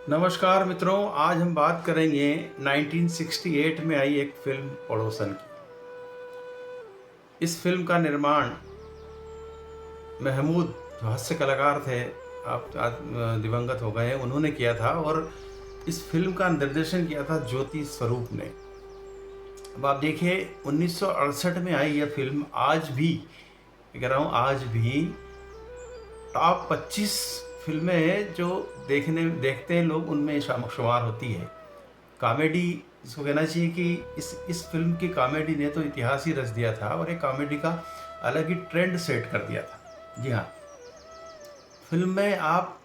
नमस्कार मित्रों, आज हम बात करेंगे 1968 में आई एक फिल्म पड़ोसन की। इस फिल्म का निर्माण महमूद जो हास्य कलाकार थे, आप आज दिवंगत हो गए हैं, उन्होंने किया था और इस फिल्म का निर्देशन किया था ज्योति स्वरूप ने। अब आप देखिए 1968 में आई यह फिल्म आज भी, मैं कह रहा हूँ आज भी टॉप 25 फिल्में जो देखते हैं लोग, उनमें शुमार होती है। कॉमेडी, इसको कहना चाहिए कि इस फिल्म की कॉमेडी ने तो इतिहास ही रच दिया था और एक कॉमेडी का अलग ही ट्रेंड सेट कर दिया था। जी हाँ, फिल्म में आप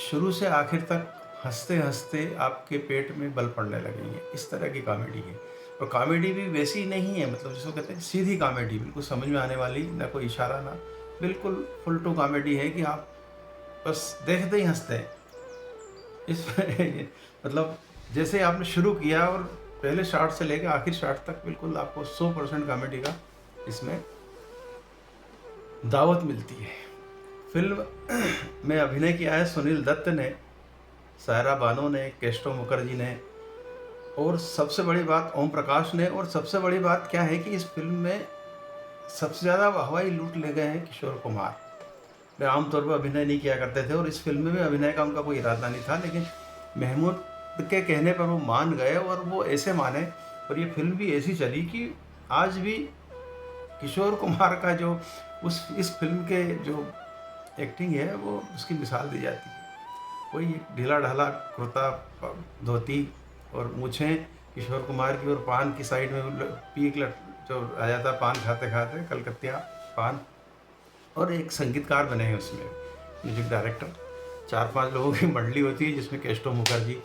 शुरू से आखिर तक हंसते हंसते आपके पेट में बल पड़ने लगेंगे, इस तरह की कॉमेडी है। और कॉमेडी भी वैसी नहीं है, मतलब जिसको कहते हैं सीधी कॉमेडी, बिल्कुल समझ में आने वाली, ना कोई इशारा, ना बिल्कुल फुल टू कॉमेडी है कि आप बस देखते ही हंसते हैं। इसमें मतलब जैसे आपने शुरू किया और पहले शॉट से लेकर आखिर शॉट तक बिल्कुल आपको 100% कॉमेडी का इसमें दावत मिलती है। फिल्म में अभिनय किया है सुनील दत्त ने, सायरा बानो ने, केस्टो मुखर्जी ने और सबसे बड़ी बात ओम प्रकाश ने। और सबसे बड़ी बात क्या है कि इस फिल्म में सबसे ज़्यादा वाहवाही लूट ले गए हैं किशोर कुमार। वे आमतौर पर अभिनय नहीं किया करते थे और इस फिल्म में भी अभिनय का उनका कोई इरादा नहीं था, लेकिन महमूद के कहने पर वो मान गए और वो ऐसे माने और ये फिल्म भी ऐसी चली कि आज भी किशोर कुमार का जो इस फिल्म के जो एक्टिंग है वो उसकी मिसाल दी जाती है। वही ढीला ढाला कुर्ता, धोती और मूछें किशोर कुमार की, और पान की साइड में पीक जो आ जाता पान खाते खाते, कलकतिया पान। और एक संगीतकार बने हैं उसमें, म्यूजिक डायरेक्टर। 4-5 लोगों की मंडली होती है जिसमें केस्टो मुखर्जी,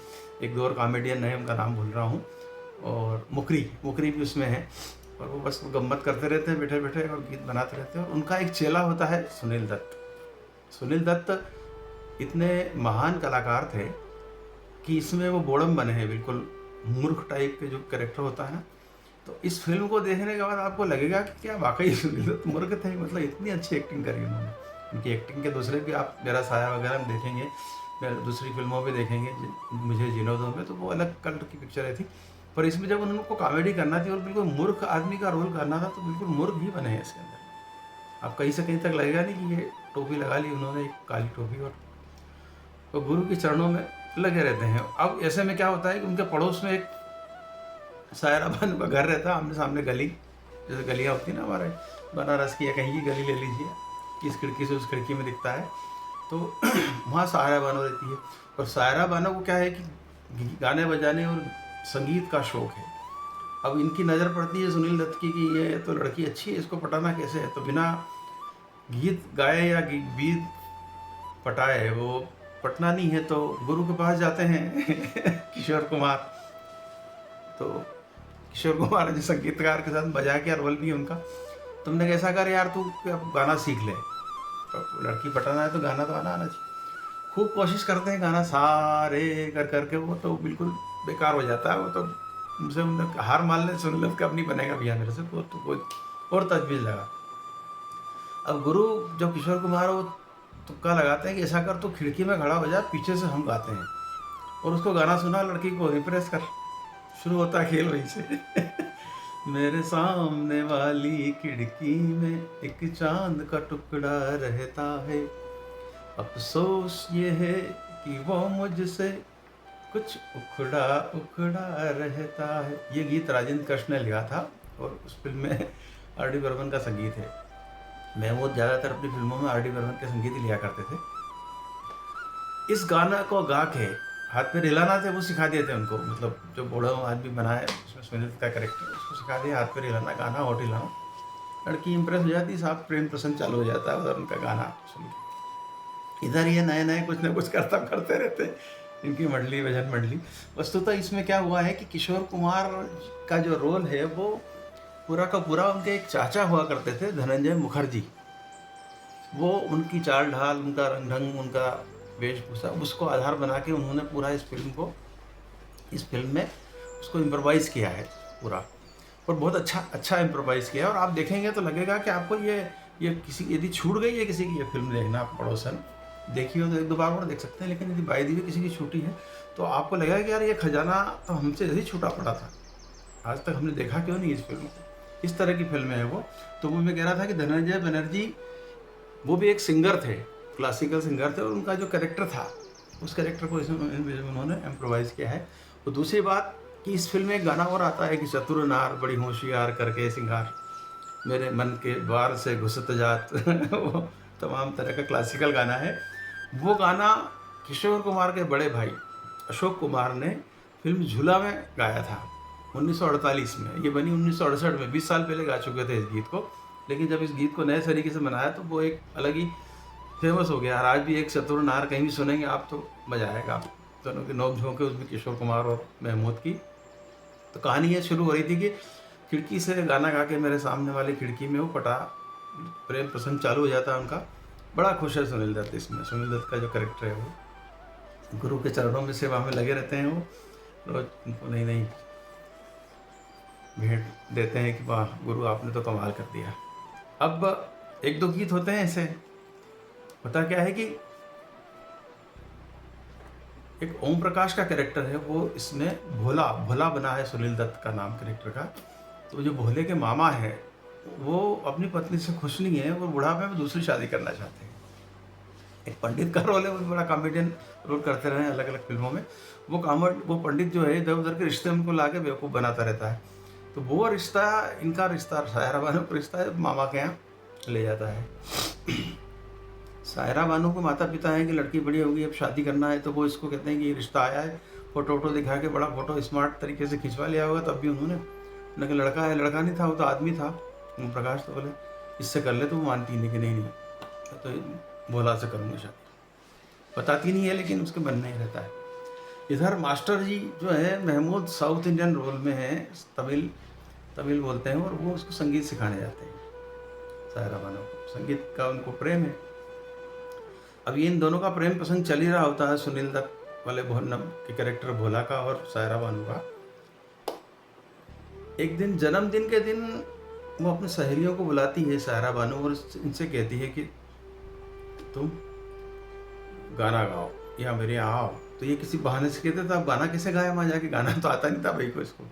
एक दो और कॉमेडियन है, उनका नाम भूल रहा हूँ, और मुकरी भी उसमें है। और वो बस गम्मत करते रहते हैं बैठे बैठे और गीत बनाते रहते हैं। और उनका एक चेला होता है सुनील दत्त। सुनील दत्त इतने महान कलाकार थे कि इसमें वो बोड़म बने हैं, बिल्कुल मूर्ख टाइप के जो कैरेक्टर होता है ना। तो इस फिल्म को देखने के बाद आपको लगेगा कि क्या वाकई सुनील दत्त मूर्ख थे, मतलब इतनी अच्छी एक्टिंग करी उन्होंने। उनकी एक्टिंग के दूसरे भी आप मेरा साया वगैरह में देखेंगे, दूसरी फिल्मों में देखेंगे, मुझे जीनो दो में, तो वो अलग कल्ट की पिक्चरें थी। पर इसमें जब उनको कॉमेडी करना थी और बिल्कुल मूर्ख आदमी का रोल करना था, तो बिल्कुल मूर्ख ही बने हैं इसके अंदर। आप कहीं से कहीं तक लगेगा नहीं कि ये टोपी लगा ली उन्होंने, एक काली टोपी, और तो गुरु के चरणों में लगे रहते हैं। अब ऐसे में क्या होता है कि उनके पड़ोस में एक सायरा बानो का घर रहता है, आमने सामने गली, जैसे गलियाँ होती है ना हमारे बनारस की, या कहीं की गली ले लीजिए, इस खिड़की से उस खिड़की में दिखता है, तो वहाँ सायरा बानो रहती है। और सायरा बानो को क्या है कि गाने बजाने और संगीत का शौक है। अब इनकी नज़र पड़ती है सुनील दत्त की कि ये तो लड़की अच्छी है, इसको पटाना कैसे है। तो बिना गीत गाए या गीत पटाए वो पटना नहीं है, तो गुरु के पास जाते हैं किशोर कुमार। तो किशोर कुमार जो संगीतकार के साथ मजाकिया रोल भी है उनका, तुमने कैसा कर यार, तू गाना सीख ले, तो लड़की पटाना है तो गाना तो आना चाहिए। खूब कोशिश करते हैं गाना सारे कर करके, वो तो बिल्कुल बेकार हो जाता है। वो तो मुझसे उन्होंने हार मान ले, सुन लग कब नहीं बनेगा भैया मेरे से, वो तो कोई और तजवीज़ लगा। अब गुरु जो किशोर कुमार, वो तुक्का लगाते हैं कि ऐसा कर, तो खिड़की में खड़ा हो जा, पीछे से हम गाते हैं, और उसको गाना सुना, लड़की को रिप्रेस कर। शुरू होता है खेल वहीं से मेरे सामने वाली खिड़की में एक चांद का टुकड़ा रहता है, अफसोस ये है कि वो मुझसे कुछ उखड़ा उखड़ा रहता है। ये गीत राजेंद्र कृष्ण ने लिखा था और उस फिल्म में आर.डी. बर्मन का संगीत है। महमूद ज़्यादातर अपनी फिल्मों में आर.डी. बर्मन के संगीत ही लिया करते थे। इस गाना को गा के हाथ पे हिलाना थे, वो सिखा दिए थे उनको, मतलब जो बूढ़ा आदमी बनाया उसमें सुनील का कैरेक्टर, उसको सिखा दिया हाथ पे हिलाना, गाना होट हिलाना। लड़की इंप्रेस हो जाती, साफ प्रेम प्रसंग चालू हो जाता है उधर उनका गाना सुन के। इधर ये नए नए कुछ ना कुछ करते रहते हैं, इनकी मंडली, भजन मंडली। वस्तुतः इसमें क्या हुआ है कि किशोर कुमार का जो रोल है वो पूरा का पूरा उनके एक चाचा हुआ करते थे, धनंजय मुखर्जी। वो उनकी चाल ढाल, उनका रंग ढंग, उनका वेशभूषा, उसको आधार बना के उन्होंने पूरा इस फिल्म में उसको इम्प्रोवाइज़ किया है पूरा, और बहुत अच्छा इम्प्रोवाइज़ किया है। और आप देखेंगे तो लगेगा कि आपको ये किसी, यदि छूट गई है किसी की ये फिल्म देखना पड़ोसन, देखी हो तो 1-2 बार और देख सकते हैं, लेकिन यदि बाय द वे किसी की छूटी है, तो आपको लगेगा कि यार ये खजाना तो हमसे ऐसे ही छूटा पड़ा था। आज तक हमने देखा क्यों नहीं इस फ़िल्म को? इस तरह की फ़िल्में हैं वो। तो वो मैं कह रहा था कि धनंजय बनर्जी वो भी एक सिंगर थे, क्लासिकल सिंगर थे, और उनका जो कैरेक्टर था, उस कैरेक्टर को इसमें उन्होंने इम्प्रोवाइज़ किया है। और दूसरी बात कि इस फ़िल्म में एक गाना और आता है कि चतुर नार बड़ी होशियार करके सिंगार, मेरे मन के द्वार से घुसत जात वो तमाम तरह का क्लासिकल गाना है। वो गाना किशोर कुमार के बड़े भाई अशोक कुमार ने फ़िल्म झूला में गाया था 1948 में। ये बनी 1968 में, 20 साल पहले गा चुके थे इस गीत को। लेकिन जब इस गीत को नए तरीके से बनाया तो वो एक अलग ही फेमस हो गया। और आज भी एक चतुर नार कहीं भी सुनेंगे आप तो मज़ा आएगा। दोनों की नोक झोंक है उसमें, किशोर कुमार और महमूद की। तो कहानी ये शुरू हो रही थी कि खिड़की से गाना गा के मेरे सामने वाली खिड़की में वो पटा, प्रेम प्रसंग चालू हो जाता है उनका। बड़ा खुश है सुनील दत्त इसमें। सुनील दत्त का जो कैरेक्टर है वो गुरु के चरणों में सेवा में लगे रहते हैं। वो रोज उनको नई नई भेंट देते हैं कि वाह गुरु आपने तो कमाल कर दिया। अब 1-2 गीत होते हैं ऐसे। होता क्या है कि एक ओम प्रकाश का कैरेक्टर है, वो इसमें भोला भोला बना है सुनील दत्त का नाम कैरेक्टर का। तो जो भोले के मामा है वो अपनी पत्नी से खुश नहीं है, वो बुढ़ापे में दूसरी शादी करना चाहते हैं। एक पंडित का रोल है, वो भी बड़ा कॉमेडियन रोल करते रहे अलग अलग फिल्मों में। वो पंडित जो है इधर उधर के रिश्ते उनको ला के बेवकूफ़ बनाता रहता है। तो वो रिश्ता, इनका रिश्ता सायरा बानो का रिश्ता है, मामा के यहाँ ले जाता है। सायरा बानो को माता पिता हैं कि लड़की बड़ी होगी, अब शादी करना है। तो वो इसको कहते हैं कि ये रिश्ता आया है, फ़ोटो वोटो दिखा के बड़ा फ़ोटो स्मार्ट तरीके से खिंचवा लिया होगा। तब भी उन्होंने कि लड़का है, लड़का नहीं था, वो तो आदमी था। ओम प्रकाश तो बोले इससे कर ले, तो वो मानती नहीं कि नहीं तो भोला से करूँगा शादी। बताती नहीं है लेकिन उसके मन में ही रहता है। इधर मास्टर जी जो है महमूद साउथ इंडियन रोल में है, तमिल बोलते हैं, और वो उसको संगीत सिखाने जाते हैं सायरा बानो को। संगीत का उनको प्रेम है। अब इन दोनों का प्रेम प्रसंग चल ही रहा होता है, सुनील दत्त वाले के कैरेक्टर भोला का और सायरा बानो का। एक दिन जन्मदिन के दिन वो अपनी सहेलियों को बुलाती है सायरा बानो, और इनसे कहती है कि तुम गाना गाओ या मेरे यहाँ आओ। तो ये किसी बहाने से कहते थे, आप गाना कैसे गाए वहाँ जाके, गाना तो आता नहीं था भाई को इसको।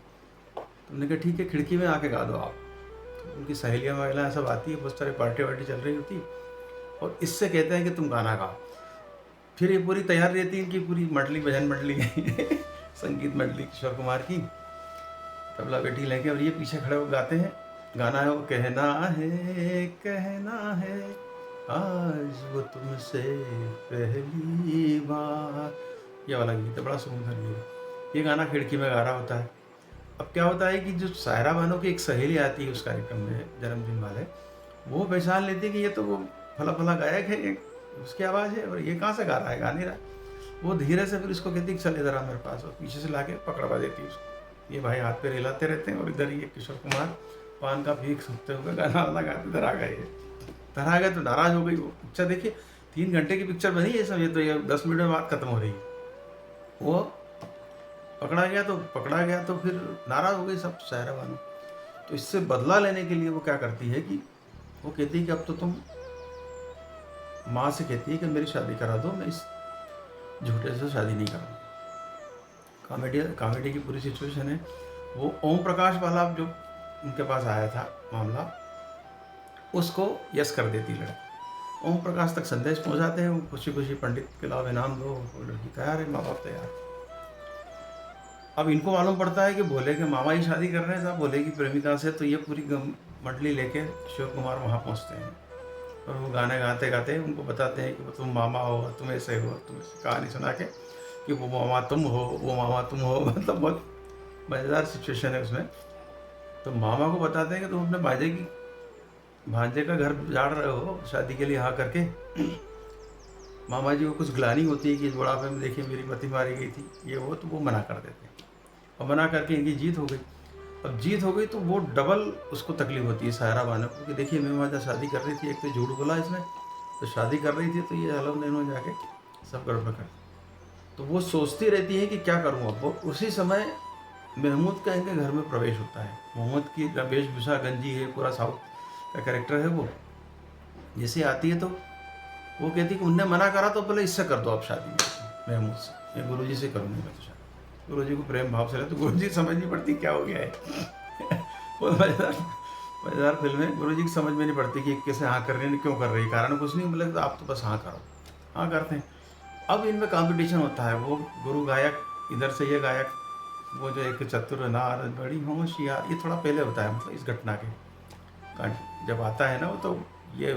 तुमने कहा ठीक है, खिड़की में आके गा दो आप। तो उनकी सहेलियाँ वगैरह सब आती है, बहुत सारी पार्टी वार्टी चल रही होती, और इससे कहते हैं कि तुम गाना गाओ। फिर ये पूरी तैयार रहती है इनकी पूरी मंडली, भजन मंडली संगीत मंडली किशोर कुमार की, तबला बेटी लेके, और ये पीछे खड़े हो गाते हैं। गाना है वो कहना है आज वो तुमसे पहली बार, ये वाला गीत है, बड़ा सुंदर गीत। ये गाना खिड़की में गा रहा होता है। अब क्या होता है कि जो सायरा बानो की एक सहेली आती है उस कार्यक्रम में जन्मदिन वाले, वो पहचान लेती है कि ये तो वो फला फला गायक है, उसकी आवाज़ है, और ये कहाँ से गा रहा है, गा नहीं रहा। वो धीरे से फिर इसको कहती है चल इधर आ मेरे पास, और पीछे से लाके पकड़वा देती है उसको। ये भाई हाथ पे हिलाते रहते हैं, और इधर ये किशोर कुमार पान का भीख सूखते हुए गाना वाला गाते इधर आ गए। इधर आ गए तो नाराज़ हो गई वो। पिक्चर देखिए 3 घंटे की पिक्चर बनी है सब, ये तो ये 10 मिनट में बात खत्म हो रही है। वो पकड़ा गया तो फिर नाराज़ हो गई सब सायरा बानो। तो इससे बदला लेने के लिए वो क्या करती है कि वो कहती है कि अब तो तुम, माँ से कहती है कि मेरी शादी करा दो, मैं इस झूठे से शादी नहीं करूँगी। कॉमेडी की पूरी सिचुएशन है। वो ओम प्रकाश वाला जो उनके पास आया था मामला, उसको यस कर देती लड़की। ओम प्रकाश तक संदेश पहुँचाते हैं, वो खुशी खुशी पंडित के अलावा इनाम दो, वो लड़की तैयार है, माँ बाप तैयार। अब इनको मालूम पड़ता है कि भोले के मामा ही शादी कर रहे हैं साहब भोले की प्रेमिका से। तो ये पूरी मंडली लेके किशोर कुमार वहाँ पहुँचते हैं, और वो गाने गाते गाते उनको बताते हैं कि तुम मामा हो, तुम ऐसे हो, तुम ऐसे, कहानी सुना के कि वो मामा तुम हो, वो मामा तुम हो। मतलब बहुत मज़ेदार सिचुएशन है उसमें। तो मामा को बताते हैं कि तुम अपने भांजे का घर जाड़ रहे हो शादी के लिए यहाँ करके। मामा जी को कुछ ग्लानी होती है कि इस बुढ़ापे में देखिए मेरी पति मारी गई थी, ये वो, तो वो मना कर देते हैं, और मना करके इनकी जीत हो गई। अब जीत हो गई तो वो डबल उसको तकलीफ होती है सायरा बानो को कि देखिए मैं वहाँ शादी कर रही थी, एक तो झूठ बोला इसने, तो शादी कर रही थी, तो ये अलग नैनो जाके सब गड़बड़ कर। तो वो सोचती रहती है कि क्या करूँ अब। वो उसी समय महमूद का इनके घर में प्रवेश होता है। महमूद की वेशभूषा गंजी है, पूरा साउथ का कैरेक्टर है वो। जैसे आती है तो वो कहती कि उनने मना करा तो बोले इससे कर दो आप शादी महमूद से, मैं गुरुजी से करूँगी मैं तो शादी। गुरुजी को प्रेम भाव से रहे तो गुरुजी समझ नहीं पड़ती क्या हो गया है। बहुत मज़ेदार फिल्म है। गुरुजी की समझ में नहीं पड़ती कि कैसे हाँ कर रही है, क्यों कर रही है, कारण कुछ नहीं, बोले तो आप तो बस हाँ करो, हाँ करते हैं। अब इनमें कंपटीशन होता है, वो गुरु गायक इधर से, ये गायक, वो जो एक चतुर नार बड़ी होशियार, ये थोड़ा पहले होता है, मतलब इस घटना के जब आता है ना वो, तो ये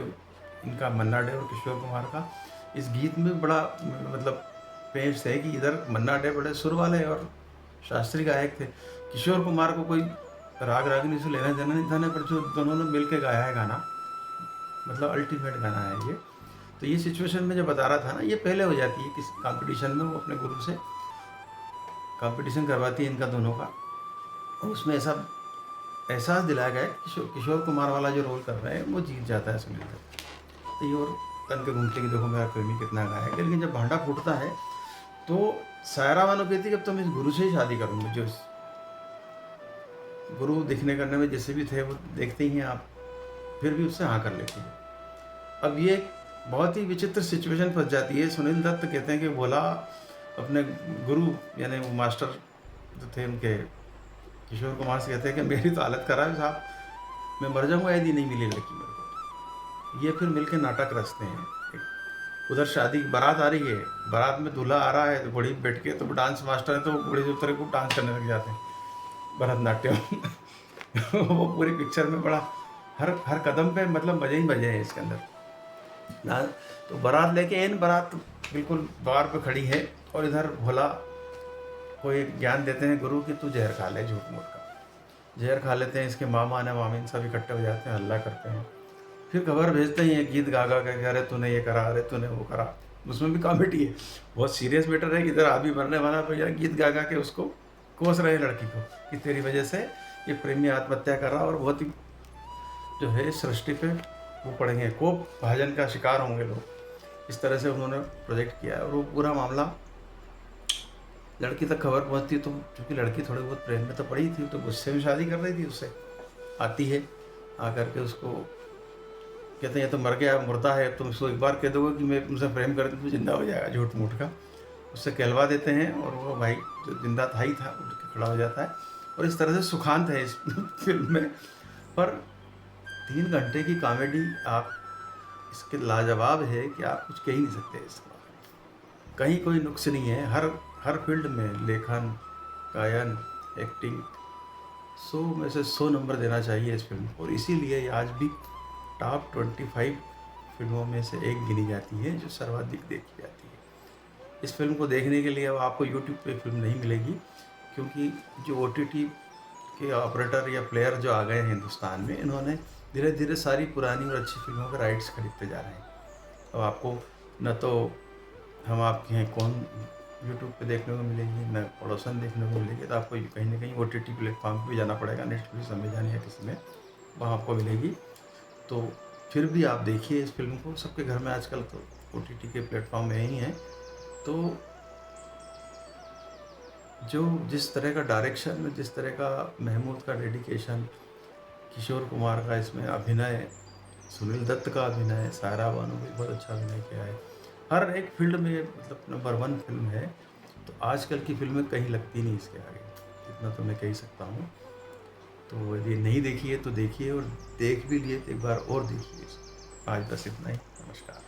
इनका मन्ना डे और किशोर कुमार का इस गीत में बड़ा मतलब पेश है कि इधर मन्ना डे बड़े सुर वाले और शास्त्रीय गायक थे, किशोर कुमार को कोई राग रागिनी से लेना देना नहीं था, पर जो दोनों ने मिल के गाया है गाना, मतलब अल्टीमेट गाना है ये। तो ये सिचुएशन में जो बता रहा था ना, ये पहले हो जाती है किसी कंपटीशन में, वो अपने गुरु से कंपटीशन करवाती है इनका दोनों का, और उसमें ऐसा एहसास दिलाया गया है किशोर कुमार वाला जो रोल कर रहे हैं वो जीत जाता है सुनील दत्त। तो ये और तन के घूमते कि देखो मेरा प्रेमी कितना गाया है। लेकिन जब भांडा फूटता है तो सायरा बानो कहती है कि अब तो मैं इस गुरु से ही शादी करूँगी, जो गुरु दिखने करने में जैसे भी थे वो देखते ही हैं आप, फिर भी उससे हाँ कर लेती है। अब ये बहुत ही विचित्र सिचुएशन फंस जाती है। सुनील दत्त कहते हैं कि बोला अपने गुरु यानी वो मास्टर जो थे उनके, किशोर कुमार से कहते हैं कि मेरी तो हालत खराब है साहब, मैं मर जाऊँगा यदि नहीं मिली लड़की मेरे को। ये फिर मिलके नाटक रचते हैं। उधर शादी की बारात आ रही है, बारात में दूल्हा आ रहा है तो बूढ़ी बैठ के, तो डांस मास्टर है तो बूढ़े जो तरह को डांस करने लग जाते हैं भरतनाट्यम। वो पूरी पिक्चर में बड़ा हर कदम पे मतलब मजे ही मजे हैं इसके अंदर ना। तो बारात लेके इन बारात बिल्कुल द्वार पे खड़ी है, और इधर भोला कोई ज्ञान देते हैं गुरु कि तू जहर खा ले, झूठ मूठ का जहर खा लेते हैं। इसके मामा ने मामीन सब इकट्ठे हो जाते हैं, हल्ला करते हैं, फिर खबर भेजते हैं गीत गा गा के, अरे तूने ये करा, अरे तूने वो करा। उसमें भी कॉमेडी है, बहुत सीरियस मैटर है कि इधर आदमी मरने वाला भैया गीत गा गा के उसको कोस रहे लड़की को कि तेरी वजह से ये प्रेमी आत्महत्या कर रहा, और बहुत ही जो है सृष्टि पे वो पड़ेंगे, कोप भाजन का शिकार होंगे लोग। इस तरह से उन्होंने प्रोजेक्ट किया है, और वो पूरा मामला लड़की तक खबर पहुंचती, तो क्योंकि लड़की थोड़ी बहुत प्रेम में तो पड़ी थी, तो गुस्से में शादी कर रही थी उससे, आती है आकर के उसको कहते हैं ये तो मर गया, मुर्दा है, तुम उसको एक बार कह दोगे कि मैं तुमसे प्रेम करती हूँ, जिंदा हो जाएगा, झूठ मूठ का उससे कहलवा देते हैं, और वो भाई जो जिंदा था ही था उठ के खड़ा हो जाता है। और इस तरह से सुखांत है इस फिल्म में, पर 3 घंटे की कॉमेडी आप इसके लाजवाब है कि आप कुछ कह ही नहीं सकते इसके बारे में। कहीं कोई नुक्स नहीं है, हर फील्ड में लेखन, गायन, एक्टिंग 100 में से 100 नंबर देना चाहिए इस फिल्म को, और इसीलिए ये आज भी टॉप 25 फिल्मों में से एक गिनी जाती है जो सर्वाधिक देखी जाती है। इस फिल्म को देखने के लिए अब आपको यूट्यूब पे फिल्म नहीं मिलेगी, क्योंकि जो OTT के ऑपरेटर या प्लेयर जो आ गए हैं हिंदुस्तान में, इन्होंने धीरे धीरे सारी पुरानी और अच्छी फिल्मों के राइट्स खरीदते जा रहे हैं। अब आपको न तो हम आपके हैं कौन यूट्यूब पे देखने को मिलेगी, न पड़ोसन देखने को मिलेगी, तो आपको कहीं ना कहीं OTT प्लेटफॉर्म पे भी जाना पड़ेगा, नेटफ्लिक्स, अमेजन या किसी में, वहाँ आपको मिलेगी। तो फिर भी आप देखिए इस फिल्म को, सबके घर में आजकल तो OTT के प्लेटफॉर्म में ही हैं। तो जो जिस तरह का डायरेक्शन, जिस तरह का महमूद का डेडिकेशन, किशोर कुमार का इसमें अभिनय, सुनील दत्त का अभिनय, सायरा बानो भी बहुत अच्छा अभिनय किया है, हर एक फील्ड में मतलब नंबर 1 फिल्म है। तो आजकल की फिल्में कहीं लगती नहीं इसके आगे, इतना तो मैं कह ही सकता हूँ। तो यदि नहीं देखी है तो देखिए, और देख भी लिए तो एक बार और देखिए। आज बस इतना ही, नमस्कार।